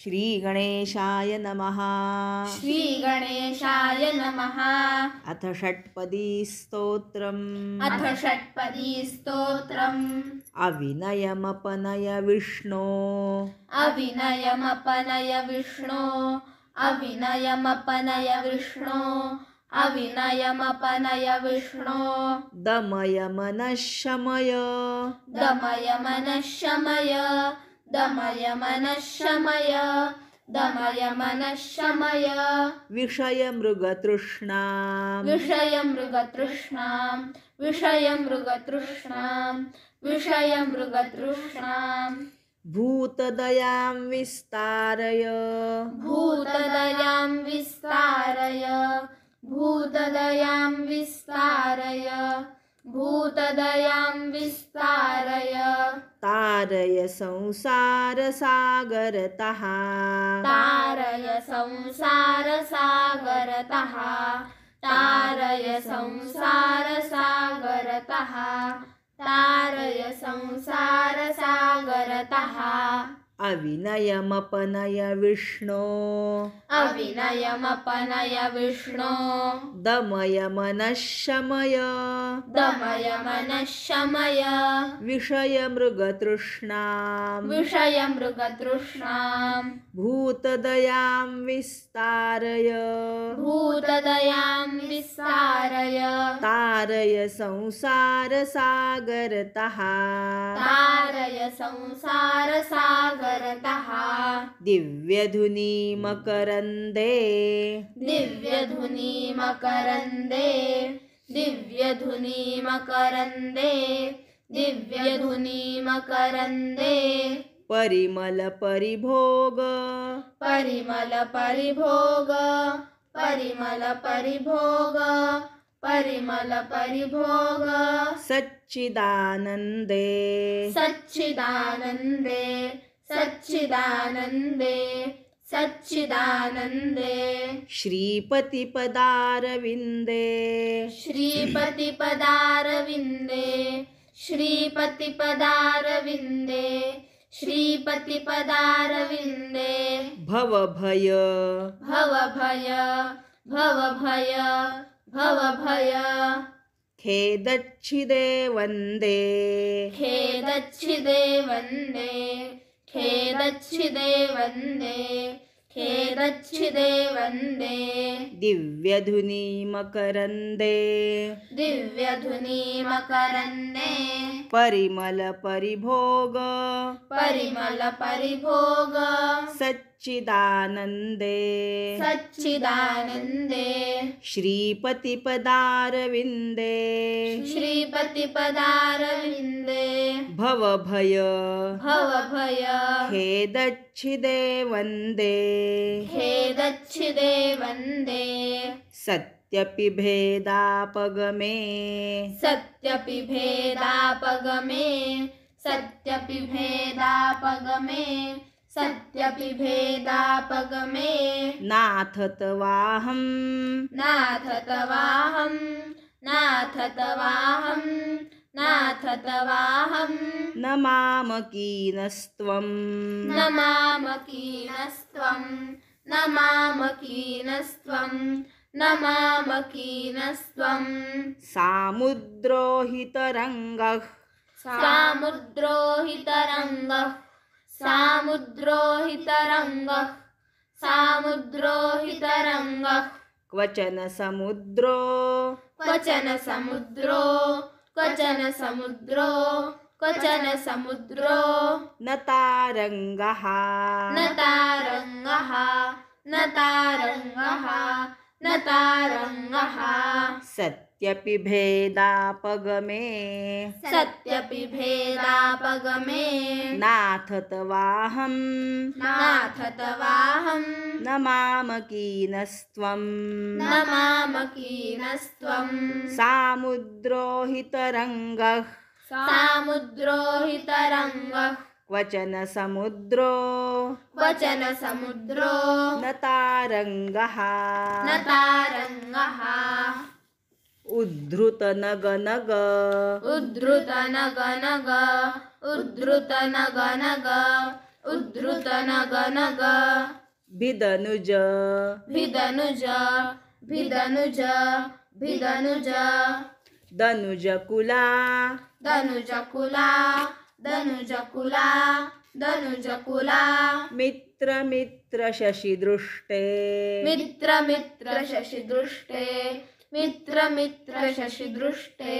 श्रीगणेशाय नमः। श्रीगणेशाय नमः। अथ षट्पदी स्तोत्रम्। अथ षट्पदी स्तोत्रम्। अविनयमपनय विष्णो। अविनयमपनय विष्णो। अविनयमपनय विष्णो। अविनयमपनय विष्णो। दमय मनः शमय। दमय मनः शमय। दमय मनः शमय। दमय मनः शमय। विषयमृगतृष्णाम्। विषयमृगतृष्णाम्। विषयमृगतृष्णाम्। विषयमृगतृष्णाम्। भूतदयां विस्तारय। भूतदयां विस्तारय। भूतदयां विस्तारय। भूतदयां विस्तारय। तारय संसारसागरतः। तारय संसारसागरतः। तारय संसारसागरतः। तारय संसारसागरतः। अविनयमपनय विष्णो। अविनयमपनय विष्णो। दमय मनः शमय। दमय मनः शमय। विषयमृगतृष्णाम्। विषयमृगतृष्णाम्। भूतदयां विस्तारय। भूतदयां विस्तारय। तारय संसारसागरतः। तारय संसारसागरतः। दिव्यधुनी मकरन्दे। दिव्यधुनी मकरन्दे। दिव्यधुनी मकरन्दे। दिव्यधुनी मकरन्दे। परिमल परिभोग। परिमल परिभोग। परिमल परिभोग। परिमल परिभोग। सच्चिदानन्दे। सच्चिदानन्दे। सच्चिदानन्दे। सच्चिदानन्दे। श्रीपतिपदारविन्दे। श्रीपतिपदारविन्दे। श्रीपतिपदारविन्दे। श्रीपतिपदारविन्दे। भवभय। भवभय। भवभय। भवभय। खेदच्छिदे वन्दे। खेदच्छिदे वन्दे। खेदच्छिदे वन्दे। खेदच्छिदे वन्दे। दिव्यधुनी मकरन्दे। दिव्यधुनी मकरन्दे। परिमल परिभोग। परिमल परिभोग। सच्चिदानन्दे। सच्चिदानन्दे। श्रीपतिपदारविन्दे। श्रीपतिपदारविन्दे। भवभय। भवभय। खेदच्छिदे वन्दे। खेदच्छिदे वन्दे। सत्यपि भेदापगमे। सत्यपि भेदापगमे। सत्यपि भेदापगमे। सत्यपि भेदापगमे। नाथ तवाहं। नाथ तवाहं। नाथ तवाहं। नाथ तवाहं। न मामकीनस्त्वं। न मामकीनस्त्वं। न मामकीनस्त्वं। न मामकीनस्त्वं। सामुद्रो हि तरङ्गः। सामुद्रो हि तरङ्गः। सामुद्रो हि तरङ्गः। सामुद्रो हि तरङ्गः। क्वचन समुद्रो। क्वचन समुद्रो। क्वचन समुद्रो। क्वचन समुद्रो। न तारङ्गः। न तारङ्गः। न तारङ्गः। न तारङ्गः। सत्यपि भेदापगमे। सत्यपि भेदापगमे। नाथ तवाहं। नाथ तवाहं। न मामकीनस्त्वं। न मामकीनस्त्वं। सामुद्रो हि तरङ्गः। सामुद्रो हि तरङ्गः। क्वचन समुद्रो। क्वचन समुद्रो। न तारङ्गः। न तारङ्गः। उद्धृत नग नग। उद्धृत नग नग। उद्धृत नग नग। उद्धृत नग नग भिदनुज भिदनुज भिदनुज भिदनुज दनुजकुला दनुजकुला दनुजकुला दनुजकुला मित्र मित्र शशिदृष्टे मित्र मित्र शशिदृष्टे मित्र मित्र शशिदृष्टे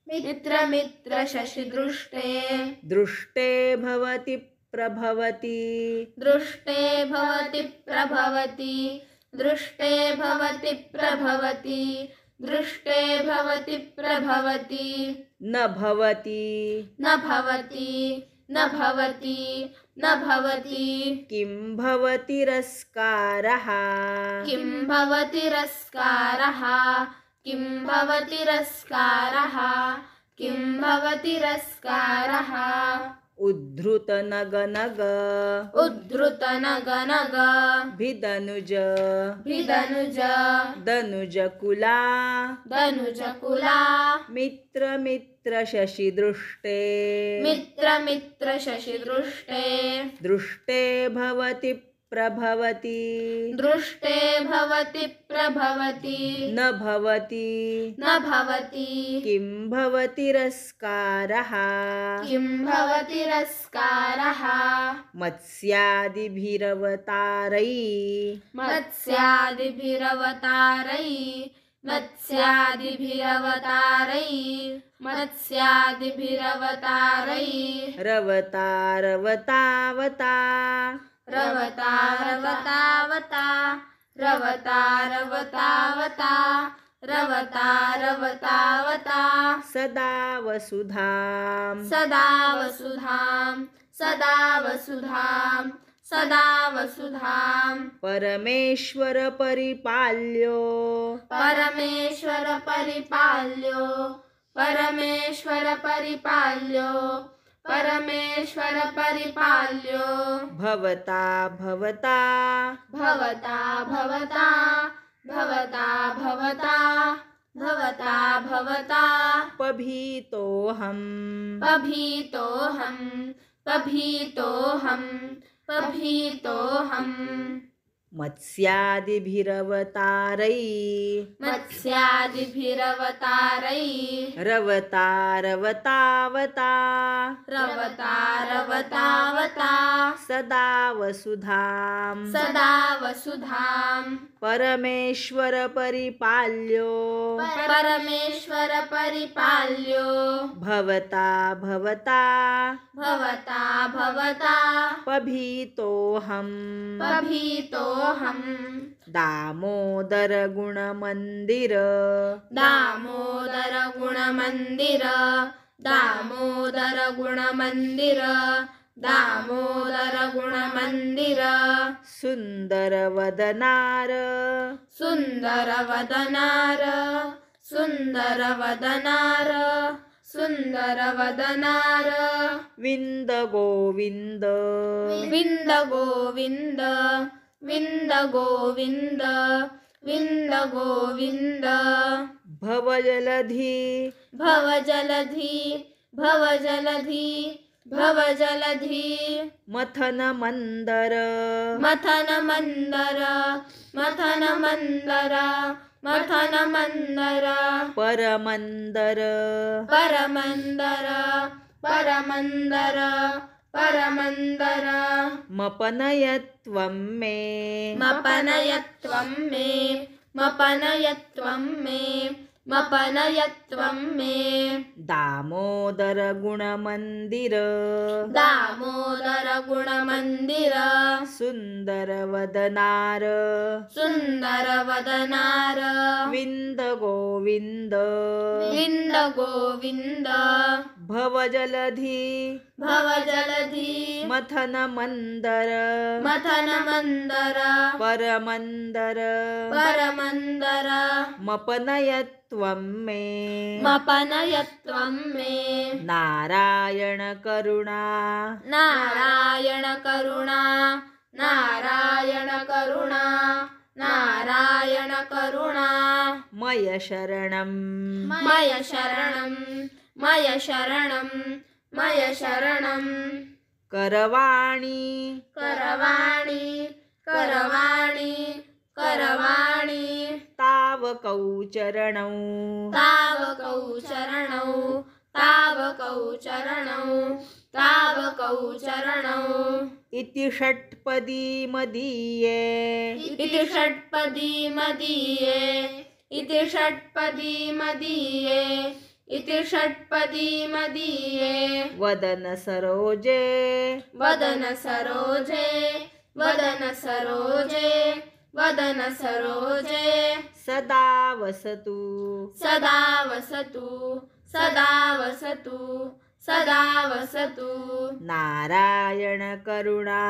मित्र मित्र शशिदृष्टे दृष्टे भवति प्रभवति दृष्टे भवति प्रभवति दृष्टे भवति प्रभवति दृष्टे भवति प्रभवति न भवति न भवति न भवति न भवति किं भवति रस्कारः किं भवति रस्कारः किं भवति रस्कारः किं भवति रस्कारः उद्धृत नग नग उद्धृत नग नग भिदनुज भिदनुज दनुजकुला दनुजकुला मित्र मित्र शशिदृष्टे मित्र मित्र शशिदृष्टे दृष्टे भवति प्रभवति दृष्टे भवति प्रभवति न भवति न भवति किं भवति रस्कारः किं भवति रस्कारः मत्स्यादिभिरवतारै मत्स्यादिभिरवतारै मत्स्यादिभिरवतारै मत्स्यादिभिरवतारै रवतारवतावता रवतारवतावता रवतारवतावता रवतारवतावता सदा वसुधां सदा वसुधां सदा वसुधां सदा वसुधां परमेश्वर परिपाल्यो परमेश्वर परिपाल्यो परमेश्वर परिपाल्यो परमेश्वर परिपाल्यो भवता भवता भवता भवता भवता भवता भवता भवता पभीतोऽहम् पभीतोऽहं पभीतोऽहं पभीतोऽहम् मत्स्यादिभिरवतारै मत्स्यादिभिरवतारै रवतारवतावता रवतारवतावता सदा वसुधां सदा वसुधां परमेश्वर परिपाल्यो परमेश्वर परिपाल्यो भवता भवता भवता भवता पभीतोऽहम् पभीतोऽहम् दामोदर गुणमन्दिर दामोदर गुणमन्दिर दामोदर गुणमन्दिर दामोदर गुणमन्दिर सुन्दरवदनार सुन्दरवदनार सुन्दरवदनार सुन्दरवदनार विन्द गोविन्द विन्द गोविन्द विन्द गोविन्द विन्द गोविन्द भवजलधि भवजलधि भवजलधि भवजलधि मथनमन्दर मथनमन्दर मथनमन्दर मथनमन्दर परमन्दर परमन्दर परमन्दर परमन्दर मपनयत्वं मे मपनयत्वं मे मपनयत्वं मे मपनयत्वं मे दामोदर गुणमन्दिर दामोदर गुणमन्दिर सुन्दरवदनार सुन्दरवदनार विन्द गोविन्द विन्द गोविन्द भवजलधि भवजलधि मथनमन्दर मथनमन्दर परमन्दर परमन्दर मपनयत्वं मे मपनयत्वं मे नारायण करुणा नारायण करुणा नारायण करुणा नारायण करुणा मय शरणं मय शरणं मय शरणं मय शरणं करवाणी करवाणी करवाणी करवाणी तावकौ चरणौ तावकौ चरणौ तावकौ चरणौ तावकौ चरणौ इति षट्पदी मदीये इति षट्पदी मदीये इति षट्पदी मदीये इति षट्पदी मदीये वदन सरोजे वदन सरोजे वदन सरोजे वदन सरोजे सदा वसतु सदा वसतु सदा वसतु सदा वसतु नारायण करुणा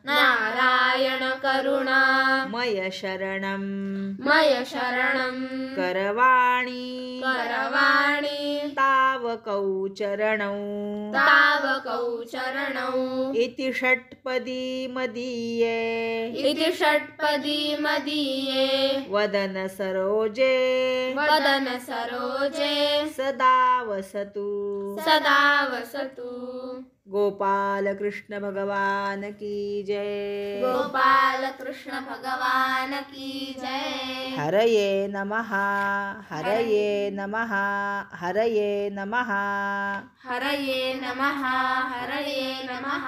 नारायण करुणा मय शरणं मय शरणं करवाणी करवाणी तावकौ चरणौ तावकौ चरणौ इति षट्पदी मदीये इति षट्पदी मदीये वदन सरोजे वदन सरोजे सदा वसतु सदा वसतु गोपाल कृष्ण भगवान की जय गोपाल कृष्ण भगवान की जय हरये नमः हरये नमः हरये नमः हरये नमः हरये नमः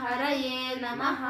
हरये नमः